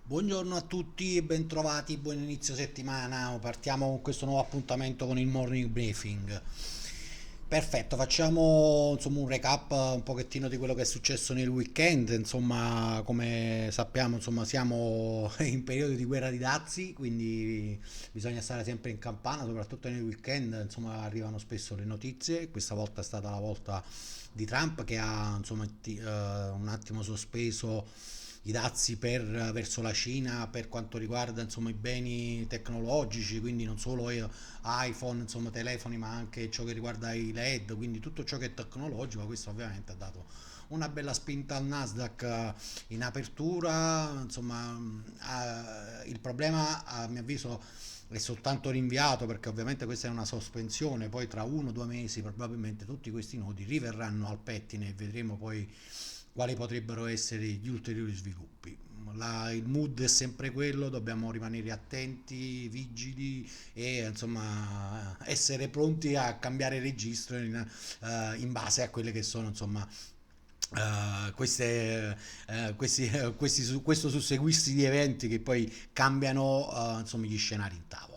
Buongiorno a tutti e bentrovati, buon inizio settimana. Partiamo con questo nuovo appuntamento con il morning briefing. Perfetto, facciamo insomma un recap un pochettino di quello che è successo nel weekend. Insomma, come sappiamo, insomma, siamo in periodo di guerra di dazi, quindi bisogna stare sempre in campana, soprattutto nel weekend. Insomma, arrivano spesso le notizie. Questa volta è stata la volta di Trump che ha insomma un attimo sospeso i dazi verso la Cina per quanto riguarda insomma, i beni tecnologici, quindi non solo iPhone, insomma, telefoni, ma anche ciò che riguarda i LED, quindi tutto ciò che è tecnologico. Questo ovviamente ha dato una bella spinta al Nasdaq in apertura. Insomma, il problema a mio avviso è soltanto rinviato perché ovviamente questa è una sospensione, poi tra 1 o 2 mesi probabilmente tutti questi nodi riverranno al pettine e vedremo poi quali potrebbero essere gli ulteriori sviluppi. Il mood è sempre quello, dobbiamo rimanere attenti, vigili e insomma essere pronti a cambiare registro in base a quelle che sono insomma questo susseguirsi di eventi che poi cambiano insomma, gli scenari in tavola.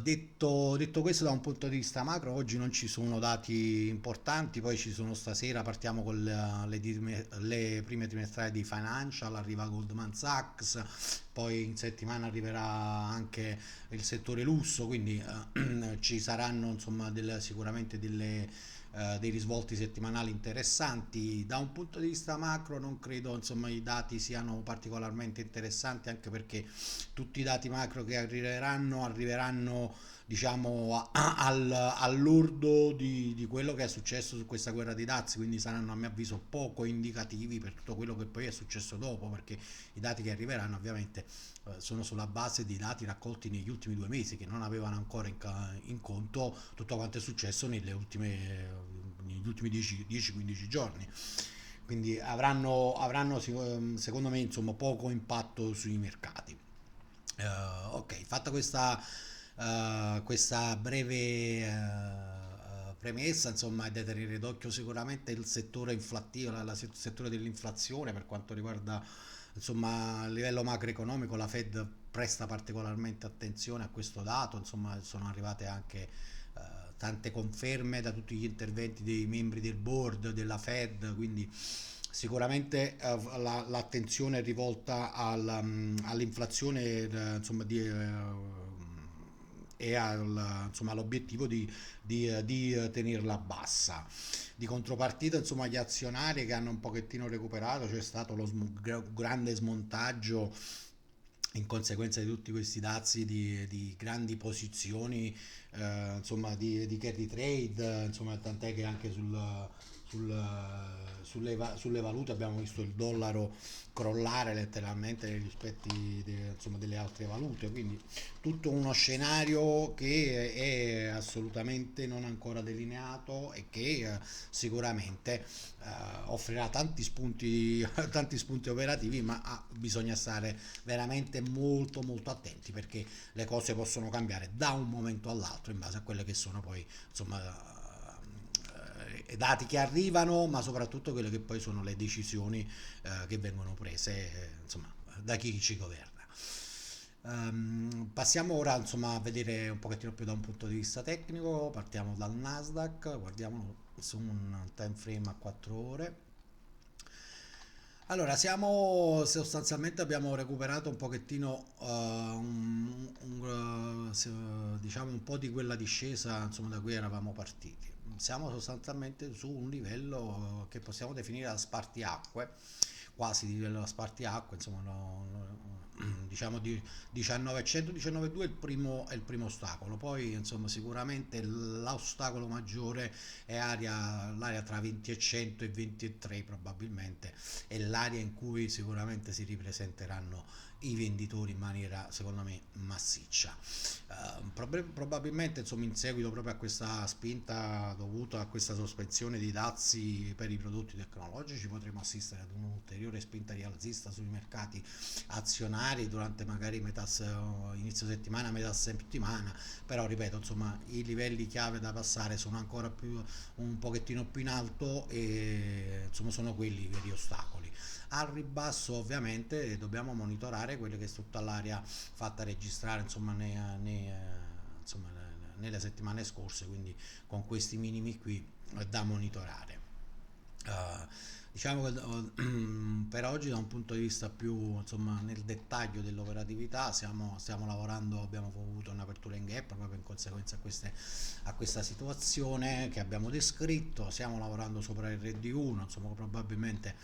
Detto questo da un punto di vista macro, oggi non ci sono dati importanti, poi ci sono stasera, partiamo con le prime trimestrali di Financial, arriva Goldman Sachs, poi in settimana arriverà anche il settore lusso, quindi ci saranno insomma sicuramente dei risvolti settimanali interessanti. Da un punto di vista macro non credo insomma, i dati siano particolarmente interessanti, anche perché tutti i dati macro che arriveranno diciamo all'urdo di quello che è successo su questa guerra di dazi, quindi saranno a mio avviso poco indicativi per tutto quello che poi è successo dopo, perché i dati che arriveranno ovviamente sono sulla base di dati raccolti negli ultimi 2 mesi che non avevano ancora in conto tutto quanto è successo negli ultimi 10-15 giorni. Quindi avranno secondo me insomma, poco impatto sui mercati. Ok, fatta questa breve premessa, insomma, è da tenere d'occhio sicuramente il settore inflattivo, il settore dell'inflazione per quanto riguarda insomma, a livello macroeconomico. La Fed presta particolarmente attenzione a questo dato, insomma, sono arrivate anche tante conferme da tutti gli interventi dei membri del board della Fed, quindi sicuramente l'attenzione è rivolta all'inflazione insomma, e insomma, all'obiettivo di tenerla bassa. Di contropartita, insomma, gli azionari che hanno un pochettino recuperato, c'è stato grande smontaggio in conseguenza di tutti questi dazi di grandi posizioni, insomma, di carry trade, insomma, tant'è che anche sulle valute abbiamo visto il dollaro crollare letteralmente nei rispetti insomma, delle altre valute, quindi tutto uno scenario che è assolutamente non ancora delineato e che sicuramente offrirà tanti spunti operativi, ma bisogna stare veramente molto molto attenti perché le cose possono cambiare da un momento all'altro in base a quelle che sono poi insomma dati che arrivano, ma soprattutto quelle che poi sono le decisioni che vengono prese insomma da chi ci governa. Passiamo ora insomma a vedere un pochettino più da un punto di vista tecnico, partiamo dal Nasdaq, guardiamo su un time frame a 4 ore. Allora, sostanzialmente abbiamo recuperato un pochettino, diciamo un po' di quella discesa, insomma, da cui eravamo partiti. Siamo sostanzialmente su un livello che possiamo definire da spartiacque, quasi di livello da spartiacque, insomma, diciamo di 1900, 19,2 è il primo ostacolo. Poi, insomma, sicuramente l'ostacolo maggiore è l'area tra 20 e 100 e 20 e 3 probabilmente è l'area in cui sicuramente si ripresenteranno i venditori in maniera secondo me massiccia. Probabilmente insomma in seguito proprio a questa spinta dovuta a questa sospensione dei dazi per i prodotti tecnologici potremo assistere ad un'ulteriore spinta rialzista sui mercati azionari stazionari durante magari inizio settimana, metà settimana, però ripeto, insomma, i livelli chiave da passare sono ancora più, un pochettino più in alto e insomma sono quelli i veri ostacoli. Al ribasso ovviamente dobbiamo monitorare quelle che è tutta l'area fatta registrare insomma, insomma, nelle settimane scorse, quindi con questi minimi qui da monitorare. Uh, diciamo che per oggi da un punto di vista più insomma nel dettaglio dell'operatività stiamo lavorando, abbiamo avuto un'apertura in gap proprio in conseguenza a questa situazione che abbiamo descritto, stiamo lavorando sopra il RD1, insomma probabilmente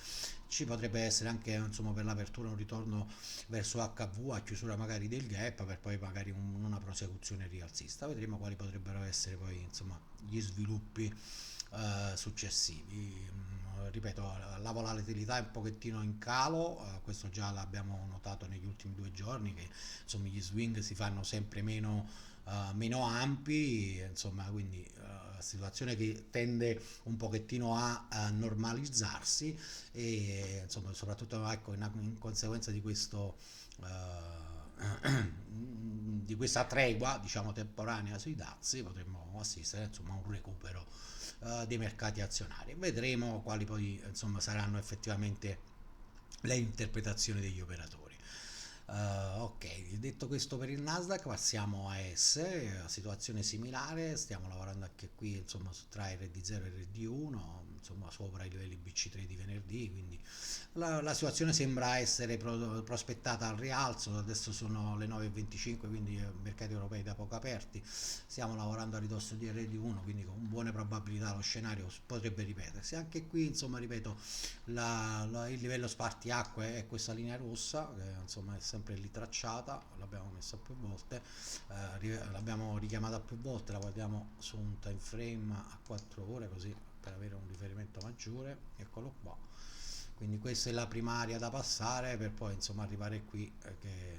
ci potrebbe essere anche insomma per l'apertura un ritorno verso HV a chiusura magari del gap per poi magari una prosecuzione rialzista, vedremo quali potrebbero essere poi insomma gli sviluppi successivi. Ripeto, la volatilità è un pochettino in calo, questo già l'abbiamo notato negli ultimi 2 giorni, che insomma gli swing si fanno sempre meno ampi, insomma, quindi situazione che tende un pochettino a normalizzarsi e insomma soprattutto ecco, in conseguenza di questo di questa tregua diciamo temporanea sui dazi potremmo assistere insomma a un recupero dei mercati azionari. Vedremo quali poi insomma saranno effettivamente le interpretazioni degli operatori. Ok, detto questo per il Nasdaq passiamo a S, situazione similare, stiamo lavorando anche qui insomma tra RD0 e RD1, insomma sopra i livelli BC3 di venerdì, quindi la situazione sembra essere prospettata al rialzo, adesso sono le 9.25, quindi mercati europei da poco aperti, stiamo lavorando a ridosso di RD1, quindi con buone probabilità lo scenario potrebbe ripetersi. Anche qui, insomma, ripeto, il livello spartiacque è questa linea rossa, che insomma è sempre lì tracciata, l'abbiamo messa più volte, l'abbiamo richiamata più volte, la guardiamo su un time frame a 4 ore così per avere un riferimento maggiore, eccolo qua. Quindi questa è la primaria da passare per poi insomma arrivare qui che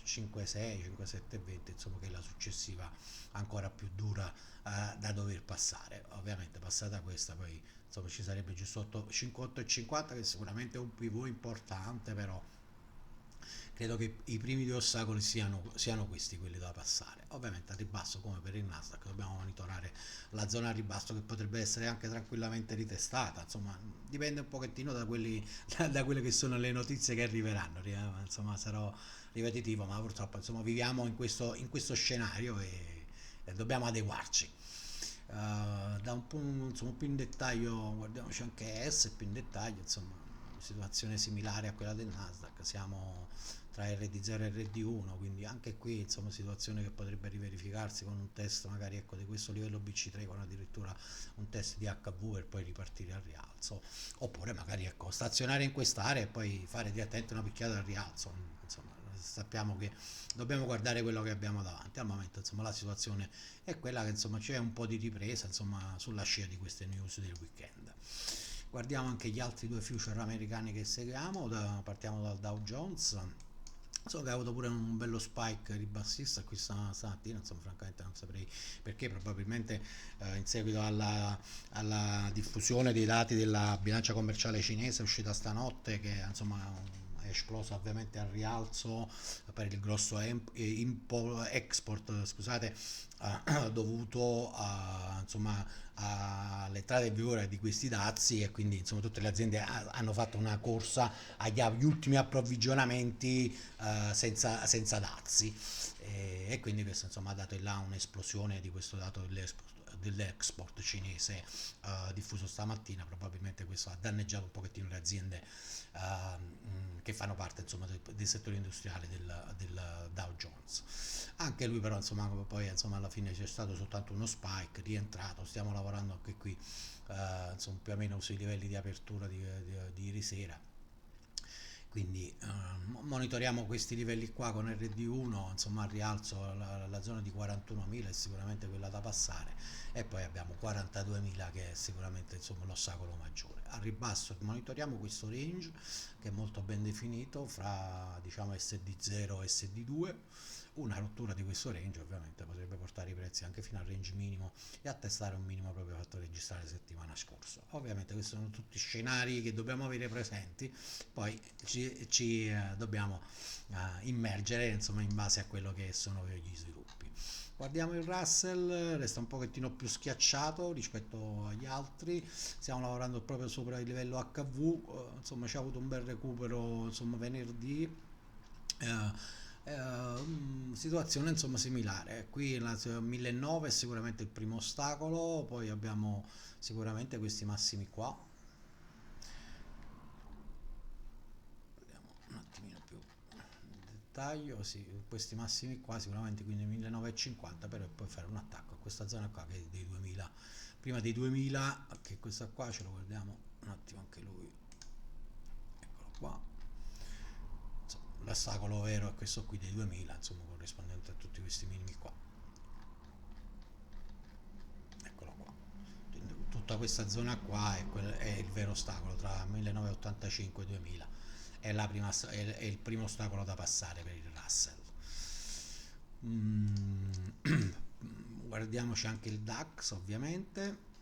5-6, 5-7-20 insomma che è la successiva ancora più dura da dover passare. Ovviamente passata questa poi insomma ci sarebbe giusto 58,50 che sicuramente è un pivot importante, però credo che i primi 2 ostacoli siano questi quelli da passare. Ovviamente a ribasso come per il Nasdaq dobbiamo monitorare la zona a ribasso che potrebbe essere anche tranquillamente ritestata, insomma dipende un pochettino da quelle che sono le notizie che arriveranno, insomma sarò ripetitivo ma purtroppo insomma viviamo in questo scenario e dobbiamo adeguarci. Da un punto insomma, più in dettaglio guardiamoci anche S più in dettaglio, insomma situazione similare a quella del Nasdaq, siamo tra RD0 e RD1, quindi anche qui insomma situazione che potrebbe riverificarsi con un test magari ecco di questo livello BC3 con addirittura un test di HV per poi ripartire al rialzo, oppure magari ecco stazionare in quest'area e poi fare direttamente una picchiata al rialzo, insomma sappiamo che dobbiamo guardare quello che abbiamo davanti. Al momento insomma la situazione è quella che insomma c'è un po' di ripresa insomma sulla scia di queste news del weekend. Guardiamo anche gli altri 2 future americani che seguiamo, partiamo dal Dow Jones. So che ha avuto pure un bello spike ribassista qui stamattina, insomma francamente non saprei perché, probabilmente in seguito alla diffusione dei dati della bilancia commerciale cinese uscita stanotte che insomma è esplosa ovviamente al rialzo per il grosso export, scusate, dovuto insomma, all'entrata in vigore di questi dazi e quindi insomma tutte le aziende hanno fatto una corsa agli ultimi approvvigionamenti senza dazi e quindi questo insomma ha dato là un'esplosione di questo dato dell'export cinese diffuso stamattina, probabilmente questo ha danneggiato un pochettino le aziende che fanno parte insomma del settore industriale del Dow Jones. Anche lui però insomma poi insomma alla fine c'è stato soltanto uno spike, rientrato, stiamo lavorando anche qui insomma più o meno sui livelli di apertura di ieri sera, quindi monitoriamo questi livelli qua con RD1 insomma al rialzo la zona di 41.000 è sicuramente quella da passare e poi abbiamo 42.000 che è sicuramente insomma l'ostacolo maggiore. Al ribasso monitoriamo questo range che è molto ben definito fra diciamo SD0 e SD2, una rottura di questo range ovviamente potrebbe portare i prezzi anche fino al range minimo e a testare un minimo proprio fatto registrare la settimana scorsa. Ovviamente questi sono tutti scenari che dobbiamo avere presenti, poi ci dobbiamo immergere insomma in base a quello che sono gli sviluppi. Guardiamo il Russell, resta un pochettino più schiacciato rispetto agli altri, stiamo lavorando proprio sopra il livello HV, insomma ci ha avuto un bel recupero insomma venerdì, situazione insomma similare, qui la 1009 è sicuramente il primo ostacolo, poi abbiamo sicuramente questi massimi qua, vediamo un attimino più dettaglio, sì, questi massimi qua sicuramente, quindi 1950, però poi fare un attacco a questa zona qua che è dei 2000, prima dei 2000, che questa qua ce lo guardiamo un attimo anche lui, eccolo qua, insomma, l'ostacolo vero è questo qui dei 2000, insomma corrispondente a tutti questi minimi qua, eccolo qua. Tutta questa zona qua è il vero ostacolo tra 1985 e 2000, è il primo ostacolo da passare per il Russell. Mm, guardiamoci anche il DAX ovviamente,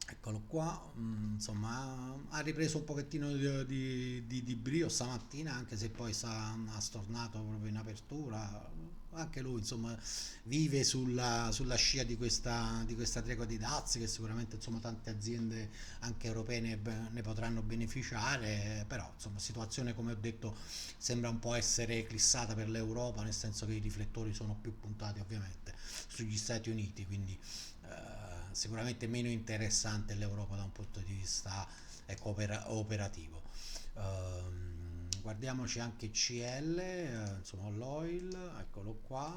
eccolo qua, insomma ha ripreso un pochettino di brio stamattina, anche se poi ha stornato proprio in apertura, anche lui insomma vive sulla scia di questa tregua di dazi che sicuramente insomma tante aziende anche europee ne potranno beneficiare, però insomma situazione come ho detto sembra un po' essere eclissata per l'Europa, nel senso che i riflettori sono più puntati ovviamente sugli Stati Uniti, quindi sicuramente meno interessante l'Europa da un punto di vista ecco, operativo. Guardiamoci anche CL, insomma l'oil, eccolo qua,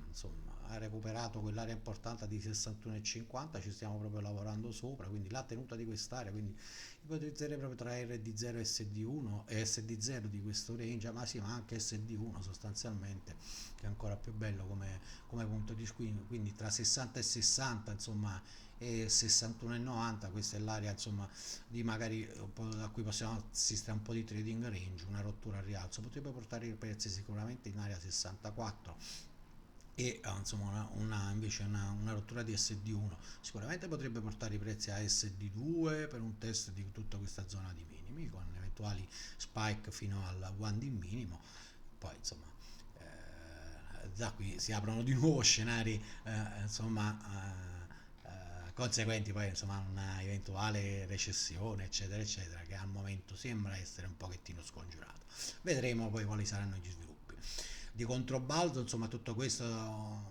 insomma ha recuperato quell'area importante di 61,50, ci stiamo proprio lavorando sopra, quindi la tenuta di quest'area, quindi ipotizzerei proprio tra RD0 e SD1 e SD0 di questo range, ma sì, ma anche SD1 sostanzialmente, che è ancora più bello come punto di squillo, quindi tra 60 e 60 insomma e 61,90, questa è l'area insomma di magari a cui possiamo assistere a un po' di trading range, una rottura al rialzo potrebbe portare i prezzi sicuramente in area 64 e insomma invece una rottura di SD1 sicuramente potrebbe portare i prezzi a SD2 per un test di tutta questa zona di minimi con eventuali spike fino al 1 di minimo, poi insomma da qui si aprono di nuovo scenari conseguenti poi insomma a una eventuale recessione eccetera eccetera, che al momento sembra essere un pochettino scongiurato, vedremo poi quali saranno gli sviluppi di controbalzo, insomma tutto questo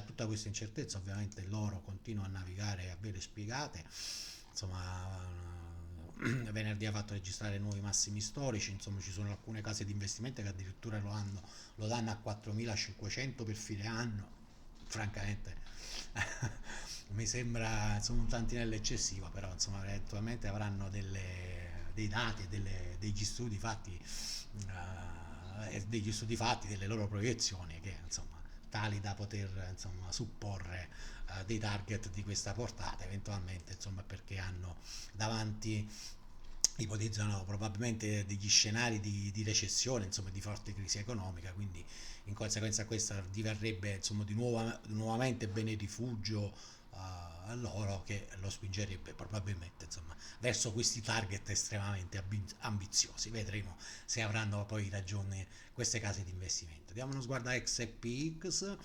tutta questa incertezza ovviamente l'oro continua a navigare a vele spiegate, insomma venerdì ha fatto registrare nuovi massimi storici, insomma ci sono alcune case di investimento che addirittura lo danno a 4.500 per fine anno, francamente mi sembra insomma un tantinello eccessivo, però insomma eventualmente avranno dei dati e degli studi fatti, delle loro proiezioni che insomma tali da poter insomma supporre dei target di questa portata eventualmente, insomma perché hanno davanti, ipotizzano probabilmente degli scenari di recessione, insomma di forte crisi economica, quindi in conseguenza questa diverrebbe insomma nuovamente bene rifugio a loro, che lo spingerebbe probabilmente insomma verso questi target estremamente ambiziosi. Vedremo se avranno poi ragione queste case di investimento. Diamo uno sguardo a XRPX,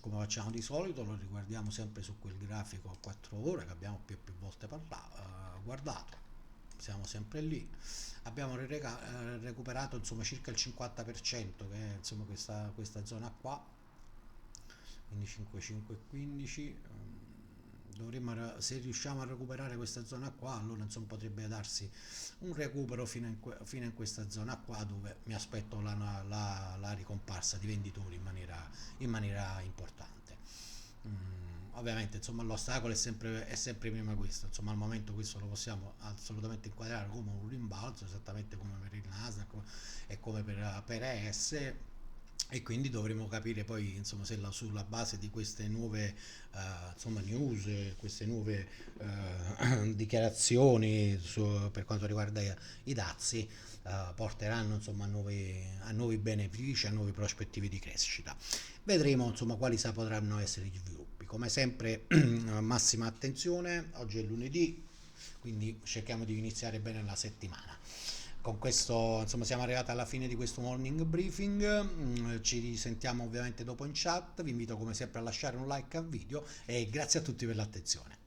come facciamo di solito, lo riguardiamo sempre su quel grafico a 4 ore che abbiamo più volte guardato, siamo sempre lì, abbiamo recuperato insomma circa il 50% che è insomma questa zona qua, quindi 5, 5 15, dovremmo, se riusciamo a recuperare questa zona qua allora insomma potrebbe darsi un recupero fino in questa zona qua, dove mi aspetto la ricomparsa di venditori in maniera importante. Ovviamente insomma l'ostacolo è sempre prima questo, insomma al momento questo lo possiamo assolutamente inquadrare come un rimbalzo, esattamente come per il Nasdaq e come per ES, e quindi dovremo capire poi, insomma, se sulla base di queste nuove insomma, news, queste nuove dichiarazioni per quanto riguarda i dazi, porteranno insomma, a nuovi benefici, a nuove prospettive di crescita. Vedremo insomma quali potranno essere gli sviluppi. Come sempre, massima attenzione, oggi è lunedì, quindi cerchiamo di iniziare bene la settimana. Con questo, insomma, siamo arrivati alla fine di questo morning briefing. Ci risentiamo ovviamente dopo in chat. Vi invito come sempre a lasciare un like al video e grazie a tutti per l'attenzione.